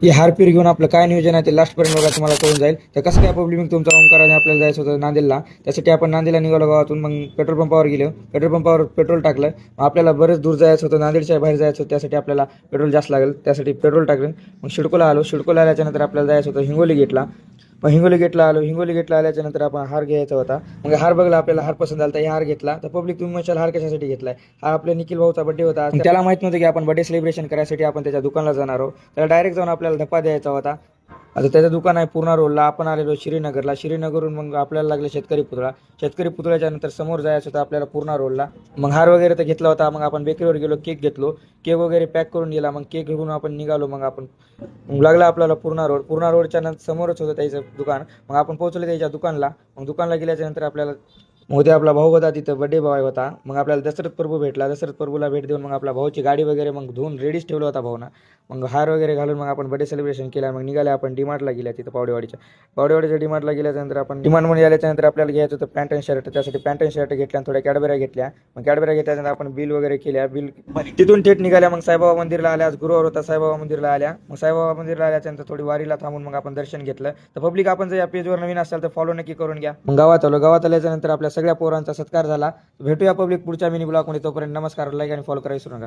हे हारपीर घेऊन आपलं काय नियोजन आहे ते लास्टपर्यंत बघा, तुम्हाला कळून जाईल. तर कसं काय पब्लिक तुमचा ओमकाराने आपल्याला जायचं होतं नांदेडला. त्यासाठी आपण नांदेडला निघालो गावातून. मग पेट्रोल पंपावर गेलो, पेट्रोल पंपावर पेट्रोल टाकलं. मग आपल्याला बरेच दूर जायचं होतं, नांदेडच्या बाहेर जायचं होतं. त्यासाठी आपल्याला पेट्रोल जास्त लागेल, त्यासाठी पेट्रोल टाकलं. मग शिडकोला आलो. शिडकोला आल्याच्यानंतर आपल्याला जायचं होतं हिंगोली गेटला. मग हिंगोली गेटला आलो. हिंगोली गेटला आल्याच्यानंतर आपण हार घ्यायचा होता. मग हार बघला, आपल्याला हार पसंत आला तर हार घेतला. तर पब्लिक तुम्ही म्हणशाल हार कशासाठी घेतलाय? हा आपल्या निखिल भाऊचा बड्डे होता. मग त्याला माहित नव्हतं की आपण बड्डे सेलिब्रेशन करायसाठी आपण त्याच्या दुकानाला जाणार आहोत. त्याला डायरेक्ट जाऊन आपल्याला धप्पा द्यायचा होता. आता त्याचं दुकान आहे पूर्णा रोडला. आपण आलेलो श्रीनगरला. श्रीनगरहून मग आपल्याला लागले शेतकरी पुतळा. शेतकरी पुतळ्याच्या नंतर समोर जायचं होतं आपल्याला पूर्णा रोडला. मग हार वगैरे तर घेतला होता. मग आपण बेकरीवर गेलो, केक घेतलो. केक वगैरे पॅक करून दिला. मग केक घेऊन आपण निघालो. मग लागला आपल्याला पूर्णा रोड. पूर्णा रोडच्या नंतर समोरच होतं त्याचं दुकान. मग आपण पोहोचलो त्याच्या दुकानला. मग दुकानला गेल्याच्या नंतर आपल्याला मग ते आपला भाऊ होता तिथं, बड्डे बॉय होता. मग आपल्याला दशरथ प्रभू भेटला. दशरथ प्रभूला भेट देऊन मग आपला भाऊची गाडी वगैरे मग धुवून रेडीच ठेवला होता भाऊना. मग हार वगैरे घालून मग आपण बड्डे सेलिब्रेशन केला. मग निघाले आपण डीमार्टला गेल्या तिथं पावडेवाडीच्या डीमार्टला गेल्याच्यानंतर आपण डीमार्टमध्ये आल्याच्यानंतर आपल्याला घ्यायचं होतं पॅन्ट आणि शर्ट. त्यासाठी पॅन्ट आणि शर्ट घेतल्या आणि थोड्या कॅडबऱ्या घेतल्या. मग कॅडबऱ्या घेतल्यानंतर आपण बिल वगैरे केल्या. बिल तिथून थेट निघाल्या. मग साईबाबा मंदिरला आल्या. आज गुरुवार होता, साईबाबा मंदिरला आल्या. मग साईबाबा मंदिरला आल्याच्यानंतर थोडी वारीला थांबून मग आपण दर्शन घेतलं. तर पब्लिक आपण जर या पेजवर नवीन असाल तर फॉलो नक्की करून घ्या. मग गावात आलो. गावात आल्याच्यानंतर आपल्या सगळ्या पोरांचा सत्कार झाला. भेटूया पब्लिक पुढच्या मिनी ब्लॉगमध्ये. तोपर्यंत नमस्कार. लाईक आणि फॉलो करायला विसरू नका.